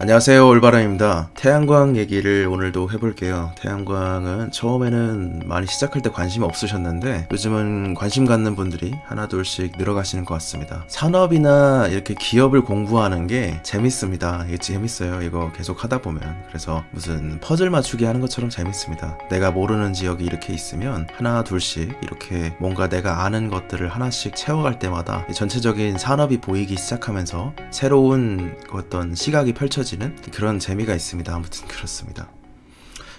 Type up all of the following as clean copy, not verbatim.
안녕하세요, 올바람입니다. 태양광 얘기를 오늘도 해볼게요. 태양광은 처음에는 많이 시작할 때 관심 없으셨는데 요즘은 관심 갖는 분들이 하나둘씩 늘어가시는 것 같습니다. 산업이나 이렇게 기업을 공부하는 게 재밌습니다. 이게 재밌어요. 이거 계속 하다 보면. 그래서 무슨 퍼즐 맞추기 하는 것처럼 재밌습니다. 내가 모르는 지역이 이렇게 있으면 하나둘씩 이렇게 뭔가 내가 아는 것들을 하나씩 채워갈 때마다 전체적인 산업이 보이기 시작하면서 새로운 어떤 시각이 펼쳐지는 그런 재미가 있습니다. 아무튼 그렇습니다.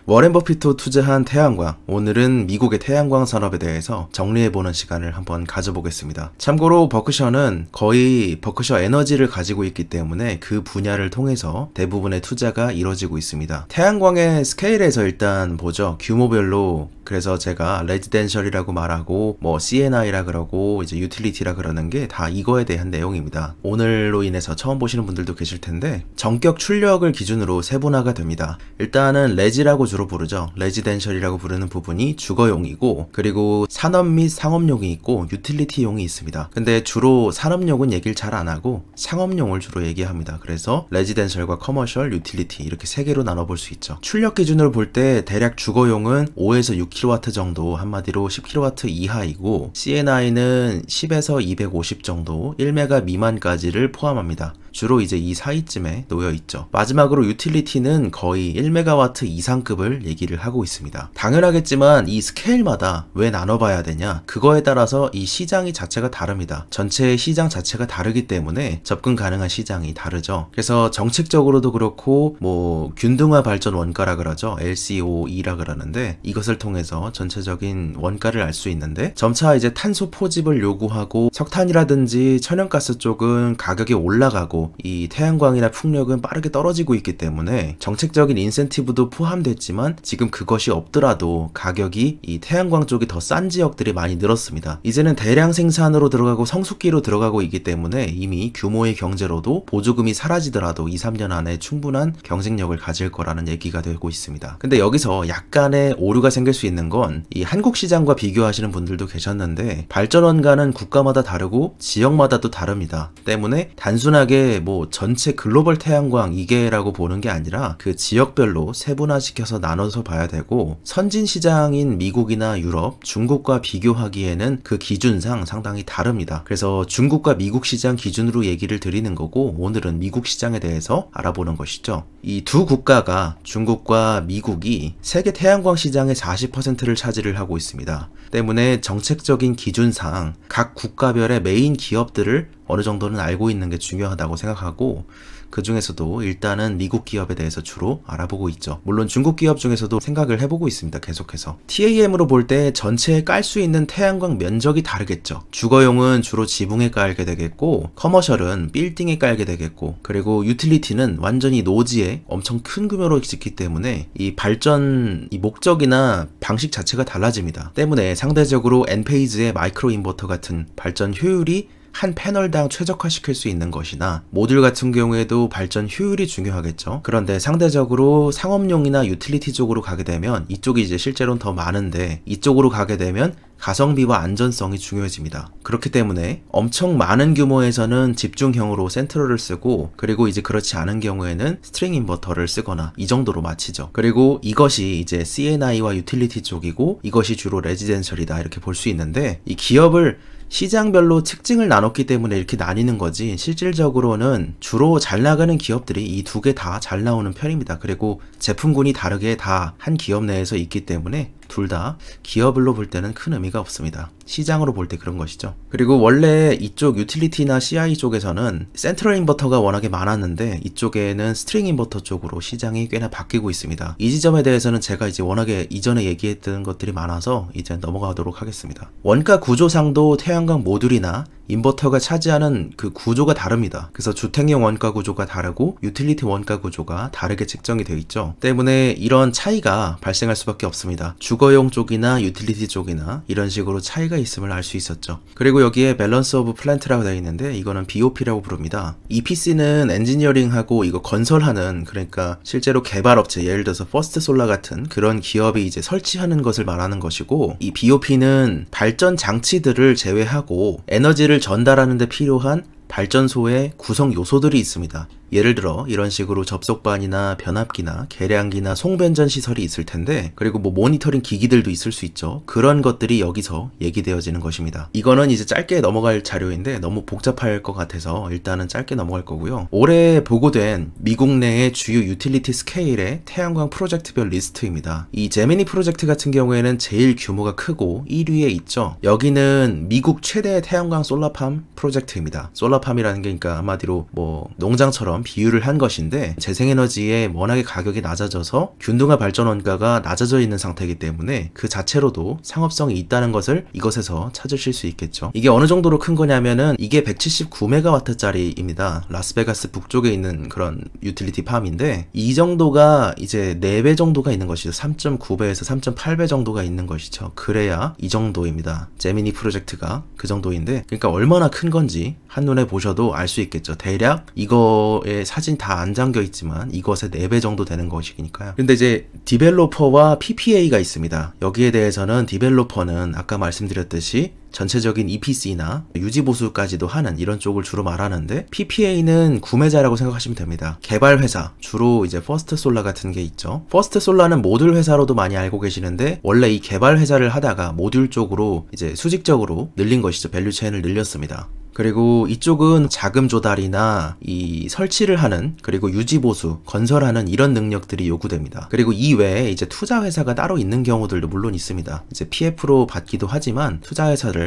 워렌 버핏도 투자한 태양광, 오늘은 미국의 태양광 산업에 대해서 정리해보는 시간을 한번 가져보겠습니다. 참고로 버크셔는 거의 버크셔 에너지를 가지고 있기 때문에 그 분야를 통해서 대부분의 투자가 이루어지고 있습니다. 태양광의 스케일에서 일단 보죠. 규모별로. 그래서 제가 레지덴셜이라고 말하고 뭐 CNI라 그러고 이제 유틸리티라 그러는 게 다 이거에 대한 내용입니다. 오늘로 인해서 처음 보시는 분들도 계실 텐데 전격 출력을 기준으로 세분화가 됩니다. 일단은 레지라고 주로 부르죠. 레지덴셜이라고 부르는 부분이 주거용이고, 그리고 산업 및 상업용이 있고 유틸리티용이 있습니다. 근데 주로 산업용은 얘기를 잘 안 하고 상업용을 주로 얘기합니다. 그래서 레지덴셜과 커머셜, 유틸리티 이렇게 세 개로 나눠볼 수 있죠. 출력 기준으로 볼 때 대략 주거용은 5에서 6kW 정도, 한마디로 10kW 이하이고, CNI는 10에서 250 정도, 1메가 미만까지를 포함합니다. 주로 이제 이 사이쯤에 놓여 있죠. 마지막으로 유틸리티는 거의 1메가와트 이상급을 얘기를 하고 있습니다. 당연하겠지만 이 스케일마다 왜 나눠봐야 되냐? 그거에 따라서 이 시장이 자체가 다릅니다. 전체 시장 자체가 다르기 때문에 접근 가능한 시장이 다르죠. 그래서 정책적으로도 그렇고 뭐 균등화 발전 원가라 그러죠. LCOE라 그러는데 이것을 통해서 전체적인 원가를 알 수 있는데, 점차 이제 탄소 포집을 요구하고 석탄이라든지 천연가스 쪽은 가격이 올라가고 이 태양광이나 풍력은 빠르게 떨어지고 있기 때문에 정책적인 인센티브도 포함됐지만 지금 그것이 없더라도 가격이 이 태양광 쪽이 더 싼 지역들이 많이 늘었습니다. 이제는 대량 생산으로 들어가고 성숙기로 들어가고 있기 때문에 이미 규모의 경제로도 보조금이 사라지더라도 2-3년 안에 충분한 경쟁력을 가질 거라는 얘기가 되고 있습니다. 근데 여기서 약간의 오류가 생길 수 있는 건 이 한국 시장과 비교하시는 분들도 계셨는데 발전 원가는 국가마다 다르고 지역마다 또 다릅니다. 때문에 단순하게 뭐 전체 글로벌 태양광 이게라고 보는 게 아니라 그 지역별로 세분화시켜서 나눠서 봐야 되고, 선진 시장인 미국이나 유럽, 중국과 비교하기에는 그 기준상 상당히 다릅니다. 그래서 중국과 미국 시장 기준으로 얘기를 드리는 거고, 오늘은 미국 시장에 대해서 알아보는 것이죠. 이 두 국가가, 중국과 미국이 세계 태양광 시장의 40%를 차지를 하고 있습니다. 때문에 정책적인 기준상 각 국가별의 메인 기업들을 어느 정도는 알고 있는 게 중요하다고 생각하고, 그 중에서도 일단은 미국 기업에 대해서 주로 알아보고 있죠. 물론 중국 기업 중에서도 생각을 해보고 있습니다. 계속해서. TAM으로 볼 때 전체에 깔 수 있는 태양광 면적이 다르겠죠. 주거용은 주로 지붕에 깔게 되겠고, 커머셜은 빌딩에 깔게 되겠고, 그리고 유틸리티는 완전히 노지에 엄청 큰 규모로 짓기 때문에 이 발전 이 목적이나 방식 자체가 달라집니다. 때문에 상대적으로 엔페이즈의 마이크로 인버터 같은 발전 효율이 한 패널당 최적화시킬 수 있는 것이나, 모듈 같은 경우에도 발전 효율이 중요하겠죠. 그런데 상대적으로 상업용이나 유틸리티 쪽으로 가게 되면, 이쪽이 이제 실제로는 더 많은데 이쪽으로 가게 되면 가성비와 안전성이 중요해집니다. 그렇기 때문에 엄청 많은 규모에서는 집중형으로 센트럴을 쓰고, 그리고 이제 그렇지 않은 경우에는 스트링 인버터를 쓰거나 이 정도로 마치죠. 그리고 이것이 이제 CNI와 유틸리티 쪽이고, 이것이 주로 레지덴셜이다 이렇게 볼 수 있는데, 이 기업을 시장별로 특징을 나눴기 때문에 이렇게 나뉘는 거지, 실질적으로는 주로 잘 나가는 기업들이 이 두 개 다 잘 나오는 편입니다. 그리고 제품군이 다르게 다 한 기업 내에서 있기 때문에 둘 다 기업별로 볼 때는 큰 의미가 없습니다. 시장으로 볼 때 그런 것이죠. 그리고 원래 이쪽 유틸리티나 CI 쪽에서는 센트럴 인버터가 워낙에 많았는데 이쪽에는 스트링 인버터 쪽으로 시장이 꽤나 바뀌고 있습니다. 이 지점에 대해서는 제가 이제 워낙에 이전에 얘기했던 것들이 많아서 이제 넘어가도록 하겠습니다. 원가 구조상도 태양광 모듈이나 인버터가 차지하는 그 구조가 다릅니다. 그래서 주택용 원가 구조가 다르고 유틸리티 원가 구조가 다르게 책정이 되어 있죠. 때문에 이런 차이가 발생할 수밖에 없습니다. 주거용 쪽이나 유틸리티 쪽이나 이런 식으로 차이가 있음을 알 수 있었죠. 그리고 여기에 밸런스 오브 플랜트라고 되어 있는데 이거는 BOP라고 부릅니다. EPC는 엔지니어링하고 이거 건설하는, 그러니까 실제로 개발업체, 예를 들어서 퍼스트 솔라 같은 그런 기업이 이제 설치하는 것을 말하는 것이고, 이 BOP는 발전 장치들을 제외하고 에너지를 전달하는 데 필요한 발전소의 구성 요소들이 있습니다. 예를 들어 이런 식으로 접속반이나 변압기나 계량기나 송변전 시설이 있을 텐데, 그리고 뭐 모니터링 기기들도 있을 수 있죠. 그런 것들이 여기서 얘기되어지는 것입니다. 이거는 이제 짧게 넘어갈 자료인데 너무 복잡할 것 같아서 일단은 짧게 넘어갈 거고요. 올해 보고된 미국 내의 주요 유틸리티 스케일의 태양광 프로젝트별 리스트입니다. 이 제미니 프로젝트 같은 경우에는 제일 규모가 크고 1위에 있죠. 여기는 미국 최대의 태양광 솔라팜 프로젝트입니다. 솔라팜이라는 게 그러니까 한마디로 뭐 농장처럼 비유를 한 것인데, 재생에너지에 워낙에 가격이 낮아져서 균등화 발전 원가가 낮아져 있는 상태이기 때문에 그 자체로도 상업성이 있다는 것을 이것에서 찾으실 수 있겠죠. 이게 어느 정도로 큰 거냐면은 이게 179MW짜리입니다. 라스베가스 북쪽에 있는 그런 유틸리티 팜인데, 이 정도가 이제 4배 정도가 있는 것이죠. 3.9배에서 3.8배 정도가 있는 것이죠. 그래야 이 정도입니다. 제미니 프로젝트가 그 정도인데, 그러니까 얼마나 큰 건지 한눈에 보셔도 알 수 있겠죠. 대략 이거에 사진 다 안 잠겨 있지만 이것의 4배 정도 되는 것이니까요. 근데 이제 디벨로퍼와 PPA가 있습니다. 여기에 대해서는 디벨로퍼는 아까 말씀드렸듯이 전체적인 EPC나 유지보수까지도 하는 이런 쪽을 주로 말하는데, PPA는 구매자라고 생각하시면 됩니다. 개발회사, 주로 이제 퍼스트솔라 같은 게 있죠. 퍼스트솔라는 모듈 회사로도 많이 알고 계시는데, 원래 이 개발회사를 하다가 모듈 쪽으로 이제 수직적으로 늘린 것이죠. 밸류체인을 늘렸습니다. 그리고 이쪽은 자금 조달이나 이 설치를 하는, 그리고 유지보수, 건설하는 이런 능력들이 요구됩니다. 그리고 이 외에 이제 투자회사가 따로 있는 경우들도 물론 있습니다. 이제 PF로 받기도 하지만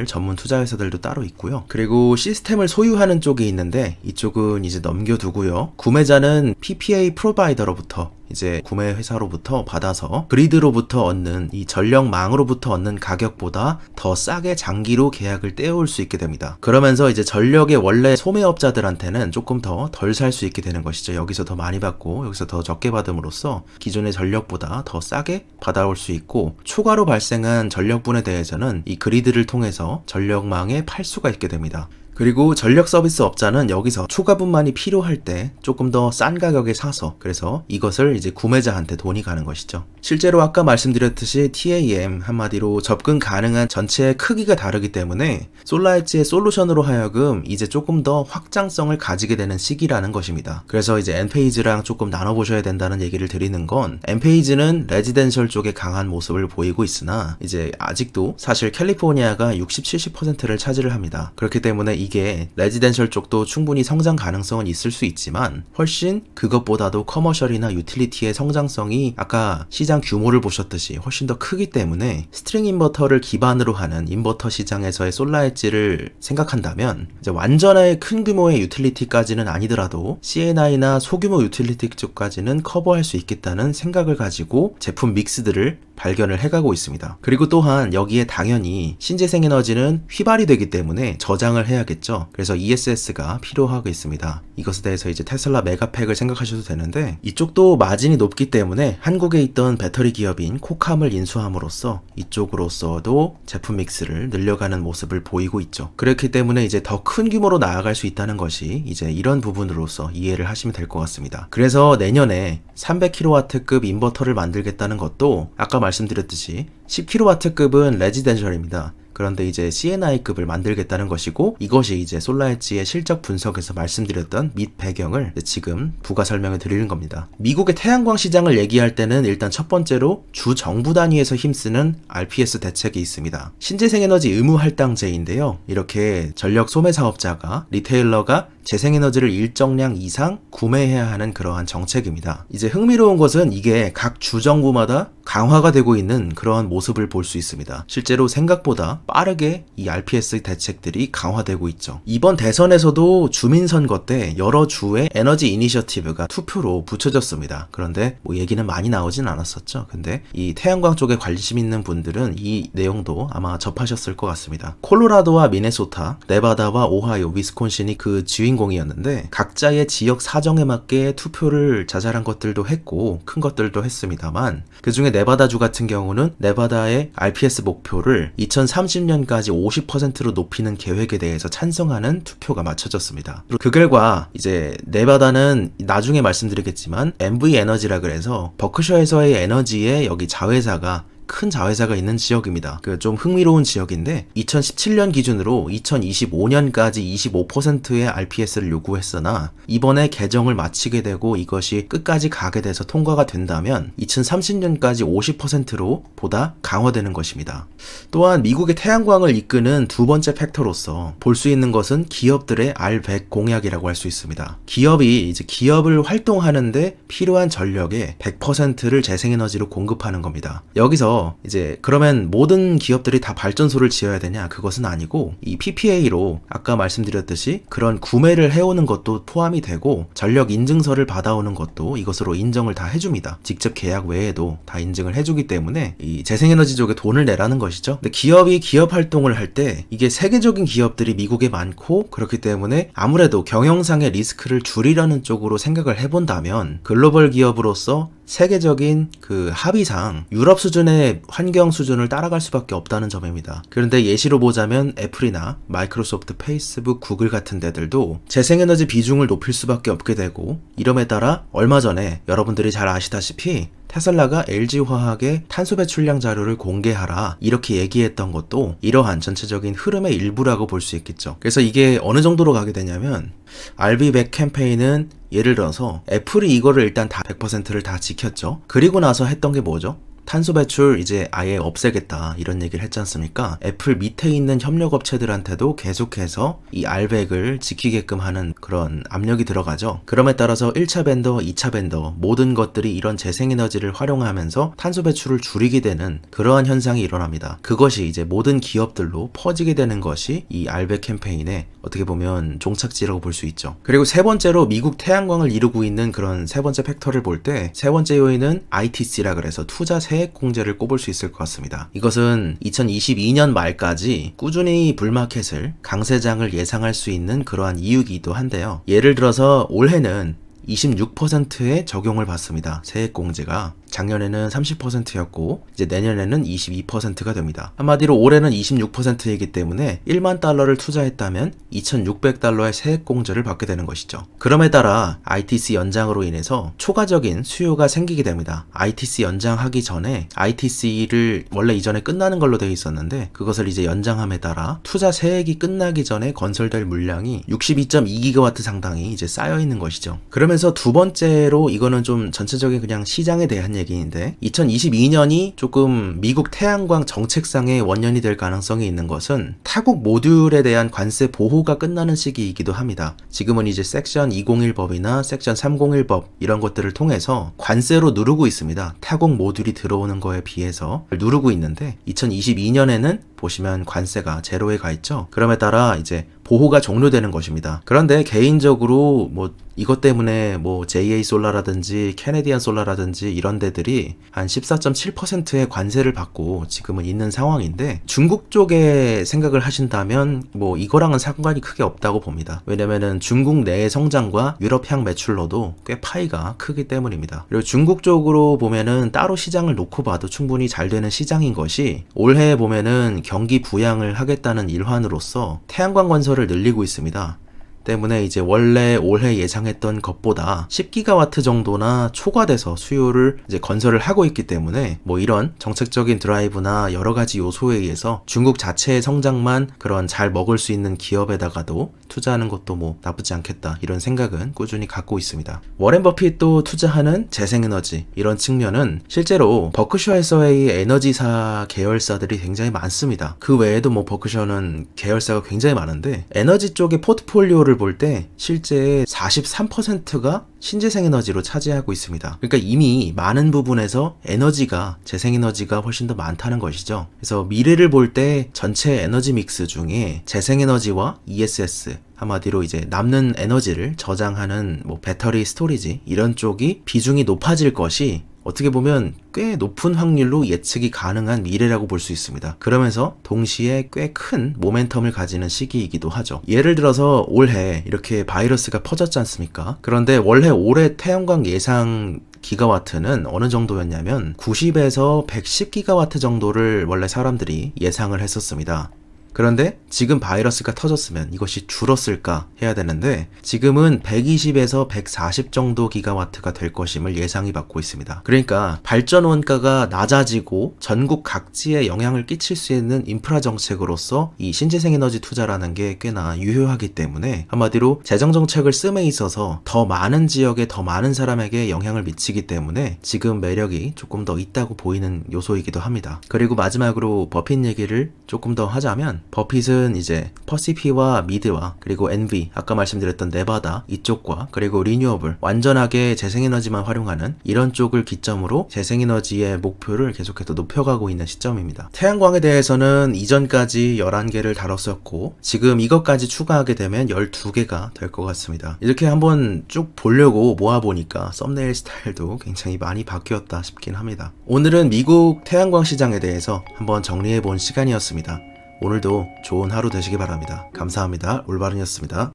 전문 투자회사들도 따로 있고요. 그리고 시스템을 소유하는 쪽이 있는데, 이쪽은 이제 넘겨두고요. 구매자는 PPA 프로바이더로부터, 이제 구매 회사로부터 받아서 그리드로부터 얻는 이 전력망으로부터 얻는 가격보다 더 싸게 장기로 계약을 떼어올 수 있게 됩니다. 그러면서 이제 전력의 원래 소매업자들한테는 조금 더 덜 살 수 있게 되는 것이죠. 여기서 더 많이 받고 여기서 더 적게 받음으로써 기존의 전력보다 더 싸게 받아올 수 있고, 추가로 발생한 전력분에 대해서는 이 그리드를 통해서 전력망에 팔 수가 있게 됩니다. 그리고 전력 서비스 업자는 여기서 추가분만이 필요할 때 조금 더 싼 가격에 사서, 그래서 이것을 이제 구매자한테 돈이 가는 것이죠. 실제로 아까 말씀드렸듯이 TAM, 한마디로 접근 가능한 전체의 크기가 다르기 때문에 솔라엣지의 솔루션으로 하여금 이제 조금 더 확장성을 가지게 되는 시기라는 것입니다. 그래서 이제 엔페이즈랑 조금 나눠보셔야 된다는 얘기를 드리는 건, 엔페이즈는 레지덴셜 쪽에 강한 모습을 보이고 있으나 이제 아직도 사실 캘리포니아가 60-70%를 차지를 합니다. 그렇기 때문에 이게 레지덴셜 쪽도 충분히 성장 가능성은 있을 수 있지만, 훨씬 그것보다도 커머셜이나 유틸리티의 성장성이 아까 시장 규모를 보셨듯이 훨씬 더 크기 때문에, 스트링 인버터를 기반으로 하는 인버터 시장에서의 솔라엣지를 생각한다면 이제 완전하게 큰 규모의 유틸리티까지는 아니더라도 CNI나 소규모 유틸리티 쪽까지는 커버할 수 있겠다는 생각을 가지고 제품 믹스들을 발견을 해가고 있습니다. 그리고 또한 여기에 당연히 신재생에너지는 휘발이 되기 때문에 저장을 해야겠죠. 그래서 ESS가 필요하고 있습니다. 이것에 대해서 이제 테슬라 메가팩을 생각하셔도 되는데, 이쪽도 마진이 높기 때문에 한국에 있던 배터리 기업인 코캄을 인수함으로써 이쪽으로서도 제품 믹스를 늘려가는 모습을 보이고 있죠. 그렇기 때문에 이제 더 큰 규모로 나아갈 수 있다는 것이 이제 이런 부분으로서 이해를 하시면 될 것 같습니다. 그래서 내년에 300kW급 인버터를 만들겠다는 것도 아까 말씀드렸듯이 10kW급은 레지덴셜입니다. 그런데 이제 CNI급을 만들겠다는 것이고, 이것이 이제 솔라엣지의 실적 분석에서 말씀드렸던 및 배경을 지금 부가 설명을 드리는 겁니다. 미국의 태양광 시장을 얘기할 때는 일단 첫 번째로 주 정부 단위에서 힘쓰는 RPS 대책이 있습니다. 신재생에너지 의무 할당제인데요. 이렇게 전력 소매 사업자가, 리테일러가 재생에너지를 일정량 이상 구매해야 하는 그러한 정책입니다. 이제 흥미로운 것은 이게 각 주정부마다 강화가 되고 있는 그러한 모습을 볼 수 있습니다. 실제로 생각보다 빠르게 이 RPS 대책들이 강화되고 있죠. 이번 대선에서도 주민선거 때 여러 주의 에너지 이니셔티브가 투표로 붙여졌습니다. 그런데 뭐 얘기는 많이 나오진 않았었죠. 근데 이 태양광 쪽에 관심 있는 분들은 이 내용도 아마 접하셨을 것 같습니다. 콜로라도와 미네소타, 네바다와 오하이오, 위스콘신이 그 주인공이었는데, 각자의 지역 사정에 맞게 투표를 자잘한 것들도 했고 큰 것들도 했습니다만, 그 중에 네바다주 같은 경우는 네바다의 RPS 목표를 2030년까지 50%로 높이는 계획에 대해서 찬성하는 투표가 맞춰졌습니다. 그 결과 이제 네바다는 나중에 말씀드리겠지만 MV 에너지라 그래서 버크셔에서의 에너지에 여기 자회사가 큰 자회사가 있는 지역입니다. 그 좀 흥미로운 지역인데 2017년 기준으로 2025년까지 25%의 RPS를 요구했으나 이번에 개정을 마치게 되고 이것이 끝까지 가게 돼서 통과가 된다면 2030년까지 50%로 보다 강화되는 것입니다. 또한 미국의 태양광을 이끄는 두 번째 팩터로서 볼 수 있는 것은 기업들의 R100 공약이라고 할 수 있습니다. 기업이 이제 기업을 활동하는데 필요한 전력의 100%를 재생에너지로 공급하는 겁니다. 여기서 이제 그러면 모든 기업들이 다 발전소를 지어야 되냐? 그것은 아니고 이 PPA로 아까 말씀드렸듯이 그런 구매를 해오는 것도 포함이 되고 전력 인증서를 받아오는 것도 이것으로 인정을 다 해줍니다. 직접 계약 외에도 다 인증을 해주기 때문에 이 재생에너지 쪽에 돈을 내라는 것이죠. 근데 기업이 기업 활동을 할 때 이게 세계적인 기업들이 미국에 많고 그렇기 때문에 아무래도 경영상의 리스크를 줄이려는 쪽으로 생각을 해본다면 글로벌 기업으로서 세계적인 그 합의상 유럽 수준의 환경 수준을 따라갈 수밖에 없다는 점입니다. 그런데 예시로 보자면 애플이나 마이크로소프트, 페이스북, 구글 같은 데들도 재생에너지 비중을 높일 수밖에 없게 되고 이름에 따라 얼마 전에 여러분들이 잘 아시다시피 테슬라가 LG화학의 탄소 배출량 자료를 공개하라 이렇게 얘기했던 것도 이러한 전체적인 흐름의 일부라고 볼 수 있겠죠. 그래서 이게 어느 정도로 가게 되냐면 RB100 캠페인은 예를 들어서 애플이 이거를 일단 다 100%를 다 지켰죠. 그리고 나서 했던 게 뭐죠? 탄소 배출 이제 아예 없애겠다 이런 얘기를 했지 않습니까? 애플 밑에 있는 협력업체들한테도 계속해서 이 R100을 지키게끔 하는 그런 압력이 들어가죠. 그럼에 따라서 1차 벤더, 2차 벤더 모든 것들이 이런 재생에너지를 활용하면서 탄소 배출을 줄이게 되는 그러한 현상이 일어납니다. 그것이 이제 모든 기업들로 퍼지게 되는 것이 이 R100 캠페인의 어떻게 보면 종착지라고 볼 수 있죠. 그리고 세 번째로 미국 태양광을 이루고 있는 그런 세 번째 팩터를 볼 때 세 번째 요인은 ITC라 그래서 투자 세액 공제를 꼽을 수 있을 것 같습니다. 이것은 2022년 말까지 꾸준히 불마켓을 강세장을 예상할 수 있는 그러한 이유이기도 한데요. 예를 들어서 올해는 26%의 적용을 받습니다. 세액공제가. 작년에는 30%였고 이제 내년에는 22%가 됩니다. 한마디로 올해는 26%이기 때문에 1만 달러를 투자했다면 2,600달러의 세액공제를 받게 되는 것이죠. 그럼에 따라 ITC 연장으로 인해서 초과적인 수요가 생기게 됩니다. ITC 연장하기 전에 ITC를 원래 이전에 끝나는 걸로 되어 있었는데 그것을 이제 연장함에 따라 투자 세액이 끝나기 전에 건설될 물량이 62.2GW 상당히 이제 쌓여 있는 것이죠. 그러면서 두 번째로 이거는 좀 전체적인 그냥 시장에 대한 얘기인데 2022년이 조금 미국 태양광 정책상의 원년이 될 가능성이 있는 것은 타국 모듈에 대한 관세 보호가 끝나는 시기이기도 합니다. 지금은 이제 섹션 201법이나 섹션 301법 이런 것들을 통해서 관세로 누르고 있습니다. 타국 모듈이 들어오는 거에 비해서 누르고 있는데 2022년에는 보시면 관세가 제로에 가 있죠. 그럼에 따라 이제 보호가 종료되는 것입니다. 그런데 개인적으로 뭐 이것 때문에 뭐 JA 솔라라든지 캐네디안 솔라라든지 이런 데들이 한 14.7%의 관세를 받고 지금은 있는 상황인데 중국 쪽에 생각을 하신다면 뭐 이거랑은 상관이 크게 없다고 봅니다. 왜냐면은 중국 내의 성장과 유럽향 매출로도 꽤 파이가 크기 때문입니다. 그리고 중국 쪽으로 보면은 따로 시장을 놓고 봐도 충분히 잘 되는 시장인 것이 올해 보면은 경기 부양을 하겠다는 일환으로서 태양광 건설을 늘리고 있습니다. 때문에 이제 원래 올해 예상했던 것보다 10GW 정도나 초과돼서 수요를 이제 건설을 하고 있기 때문에 뭐 이런 정책적인 드라이브나 여러 가지 요소에 의해서 중국 자체의 성장만 그런 잘 먹을 수 있는 기업에다가도 투자하는 것도 뭐 나쁘지 않겠다 이런 생각은 꾸준히 갖고 있습니다. 워렌 버핏도 투자하는 재생에너지 이런 측면은 실제로 버크셔 해서웨이 에너지사 계열사들이 굉장히 많습니다. 그 외에도 뭐 버크셔는 계열사가 굉장히 많은데 에너지 쪽의 포트폴리오를 볼 때 실제 43%가 신재생에너지로 차지하고 있습니다. 그러니까 이미 많은 부분에서 에너지가 재생에너지가 훨씬 더 많다는 것이죠. 그래서 미래를 볼 때 전체 에너지 믹스 중에 재생에너지와 ESS 한마디로 이제 남는 에너지를 저장하는 뭐 배터리 스토리지 이런 쪽이 비중이 높아질 것이 어떻게 보면 꽤 높은 확률로 예측이 가능한 미래라고 볼 수 있습니다. 그러면서 동시에 꽤 큰 모멘텀을 가지는 시기이기도 하죠. 예를 들어서 올해 이렇게 바이러스가 퍼졌지 않습니까? 그런데 원래 올해 태양광 예상 기가와트는 어느 정도였냐면 90에서 110기가와트 정도를 원래 사람들이 예상을 했었습니다. 그런데 지금 바이러스가 터졌으면 이것이 줄었을까 해야 되는데 지금은 120에서 140 정도 기가와트가 될 것임을 예상이 받고 있습니다. 그러니까 발전 원가가 낮아지고 전국 각지에 영향을 끼칠 수 있는 인프라 정책으로서 이 신재생에너지 투자라는 게 꽤나 유효하기 때문에 한마디로 재정정책을 씀에 있어서 더 많은 지역에 더 많은 사람에게 영향을 미치기 때문에 지금 매력이 조금 더 있다고 보이는 요소이기도 합니다. 그리고 마지막으로 버핏 얘기를 조금 더 하자면 버핏은 이제 퍼시피와 미드와 그리고 NV 아까 말씀드렸던 네바다 이쪽과 그리고 리뉴어블 완전하게 재생에너지만 활용하는 이런 쪽을 기점으로 재생에너지의 목표를 계속해서 높여가고 있는 시점입니다. 태양광에 대해서는 이전까지 11개를 다뤘었고 지금 이것까지 추가하게 되면 12개가 될 것 같습니다. 이렇게 한번 쭉 보려고 모아보니까 썸네일 스타일도 굉장히 많이 바뀌었다 싶긴 합니다. 오늘은 미국 태양광 시장에 대해서 한번 정리해본 시간이었습니다. 오늘도 좋은 하루 되시기 바랍니다. 감사합니다. 올바른이었습니다.